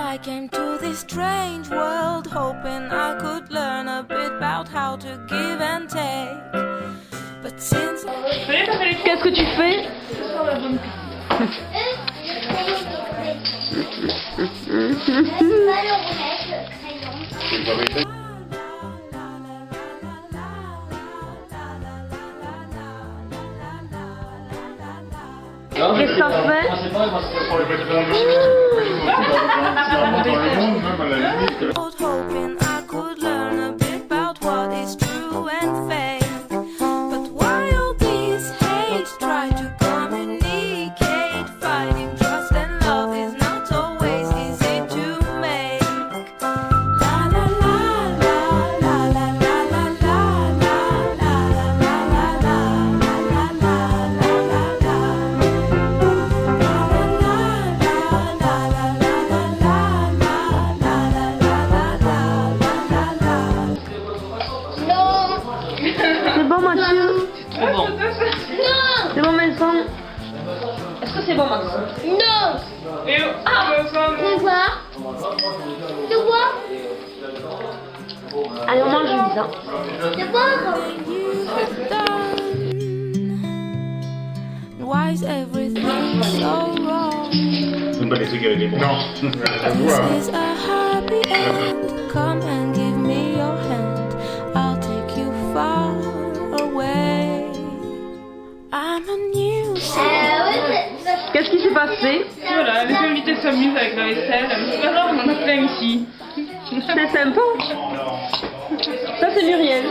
I came to this strange world hoping I could learn a bit about how to give and take. But since Qu'est-ce que tu fais? Qu'est-ce que ça fait? hoping I could learn a bit about what is true and fake. But why all these hate try to communicate? Finding trust and love is not always easy to make. La la la la la la la la la la la la la la C'est bon Mathieu? Trop bon. C'est bon Vincent? Est-ce que c'est bon Maxime? Non. C'est quoi? C'est quoi? Allez on mange une ça. C'est quoi? Why is everything so wrong? Non. This is a happy end. Come and give me your hand. I'll take you far away. I'm a new Qu'est-ce qui s'est passé? Voilà, les invités s'amusent avec la vaisselle. C'est pas grave, on en a plein ici. C'est sympa. Ça c'est Muriel.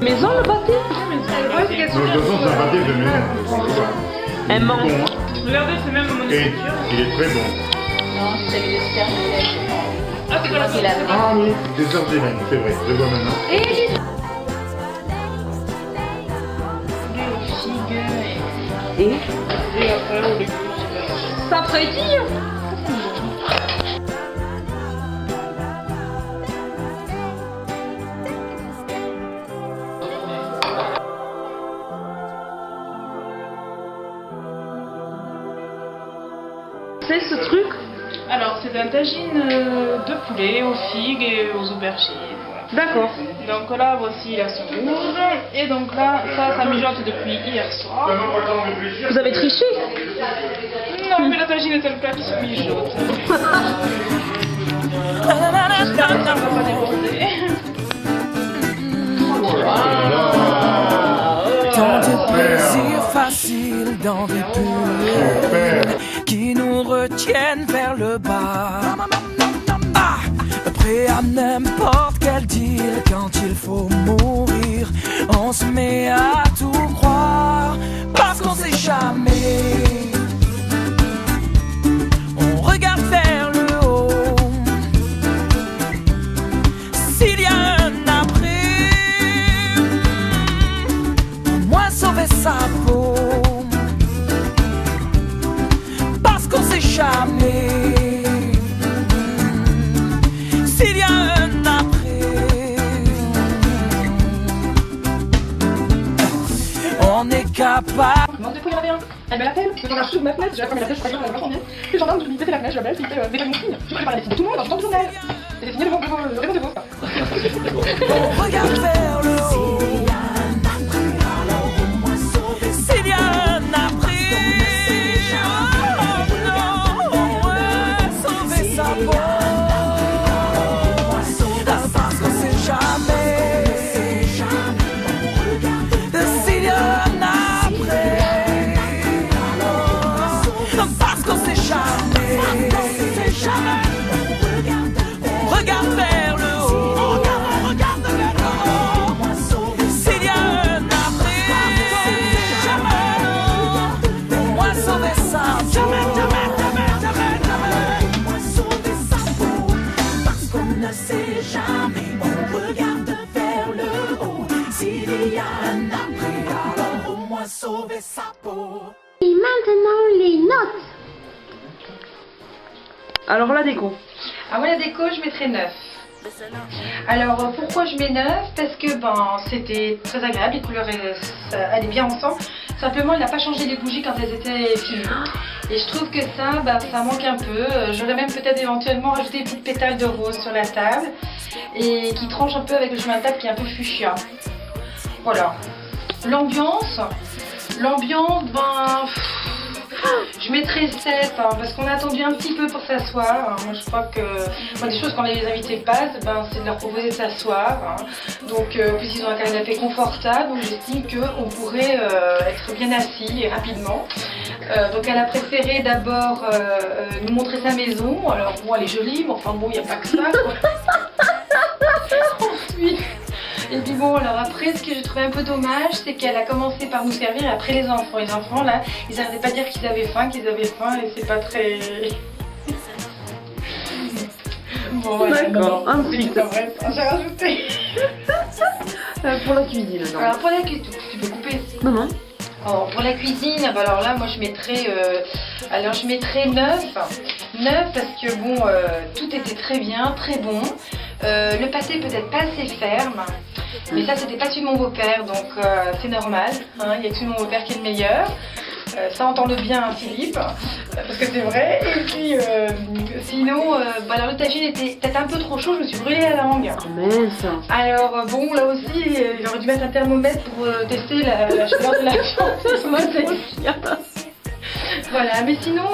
Maison le pâté? De toute façon, c'est un pâté de maison. Un bon. Bon, hein. Regardez, c'est même mon Et écriture. il est très bon. Non, c'est celui de Super. Ah, c'est quoi la Il a Ah oui, des heures d'éveil, c'est vrai, je le vois maintenant. Et Et après, on le ça frétille. C'est ce truc? Alors, c'est un tagine de poulet aux figues et aux aubergines. Voilà. D'accord. Donc là, voici la sauce rouge. Et donc là, ça mijote depuis hier soir. Vous avez triché? Non, mais la tagine est un plat qui se mijote. J'espère que ça ne va pas déborder. Tant de plaisirs faciles dans des bulles qui nous retiennent vers le bas. Ah, prêt à n'importe quel deal quand il faut mourir. On se met à tout croire parce qu'on sait jamais. On regarde vers le haut. S'il y a un après, au moins sauver sa peau. Parce qu'on sait jamais. S'il y a un après, on est capable. Demande de quoi il y en avait un. Elle me l'appelle, je regarde sous ma fenêtre, j'ai la première tête, je crois que j'en ai. Les gendarmes, je lui fais la fenêtre, je l'appelle, il fait déjà mon signe. Je prépare la liste de tout le monde dans le temps du journal. Et j'ai signé le raison de vous. On regarde vers le haut. S'il y a un après, oh non, ouais, sauver sa peau. Parce qu'on sait jamais. S'il y a un après, parce qu'on sait jamais. On regarde vers le haut. On regarde vers le haut. S'il y a un après, jamais. Au moins sauver sa peau. Au moins sauver sa peau. Parce qu'on ne sait jamais. On regarde vers le haut. S'il y a un après, alors au moins sauver sa peau. Et maintenant les notes. Alors la déco. Ah ouais, la déco, je mettrais 9. Alors pourquoi je mets 9? Parce que c'était très agréable, les couleurs ça allait bien ensemble. Simplement il n'a pas changé les bougies quand elles étaient finies. Et je trouve que ça manque un peu. J'aurais même peut-être éventuellement rajouté des petites pétales de rose sur la table. Et qui tranche un peu avec le chemin de table qui est un peu fuchsia. Voilà. L'ambiance, je mettrais 7 parce qu'on a attendu un petit peu pour s'asseoir. Moi je crois que des choses quand les invités passent, c'est de leur proposer de s'asseoir. Donc en plus ils ont un canapé confortable, donc j'estime qu'on pourrait être bien assis et rapidement. Donc elle a préféré d'abord nous montrer sa maison. Alors bon, elle est jolie, mais enfin bon, il n'y a pas que ça, quoi. Ensuite, et puis bon, alors après, ce que j'ai trouvé un peu dommage, c'est qu'elle a commencé par nous servir et après les enfants. Les enfants, là, ils n'arrêtaient pas de dire qu'ils avaient faim, et c'est pas très... Bon, voilà. D'accord, ensuite. J'ai rajouté. Pour la cuisine, non. Alors pour la cuisine, tu peux couper. Non. Alors, pour la cuisine, alors là, moi je mettrais 9. 9 parce que bon, tout était très bien, très bon. Le pâté peut-être pas assez ferme, mais ça c'était pas celui de mon beau-père, donc c'est normal. Il y a que celui de mon beau-père qui est le meilleur. Ça entend-le bien, Philippe, parce que c'est vrai. Et puis sinon, alors le tagine était peut-être un peu trop chaud, je me suis brûlée la langue. Mince. Alors bon, là aussi, il aurait dû mettre un thermomètre pour tester la chaleur de la viande. Voilà, mais sinon,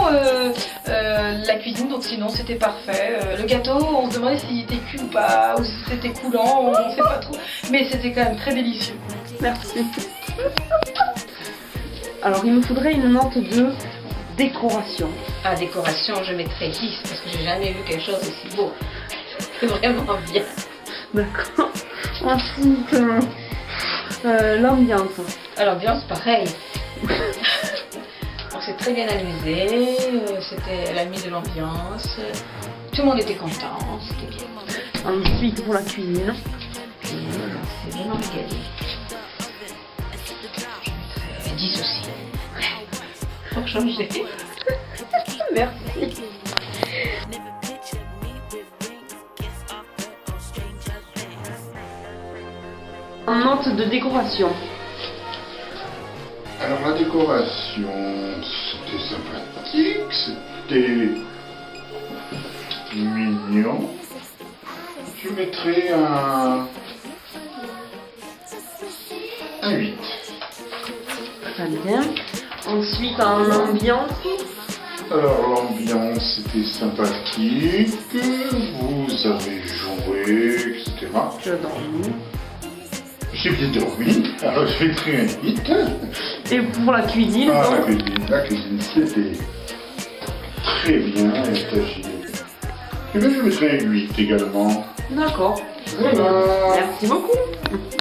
la cuisine, donc sinon c'était parfait. Le gâteau, on se demandait s'il était cuit ou pas, ou si c'était coulant, on ne sait pas trop. Mais c'était quand même très délicieux. Merci. Alors il me faudrait une note de décoration. À décoration, je mettrais 10 parce que j'ai jamais vu quelque chose aussi beau. C'est vraiment bien. D'accord. Ensuite, l'ambiance. L'ambiance, pareil. On s'est très bien amusé, c'était la nuit de l'ambiance, tout le monde était content, c'était bien. Ensuite, pour la cuisine. C'est vraiment régalé. Je mettrais 10 aussi. Pour changer. Merci. En note de décoration. Alors la décoration, c'était sympathique, c'était mignon. Je mettrais un 8. Très bien. Ensuite, en ambiance. Alors l'ambiance était sympathique, vous avez joué, etc. Je dormis. J'ai bien dormi, alors je mettrais un 8. Et pour la cuisine, Ah, donc la cuisine, c'était très bien, et bien je mettrais un 8 également. D'accord. Voilà. Merci beaucoup.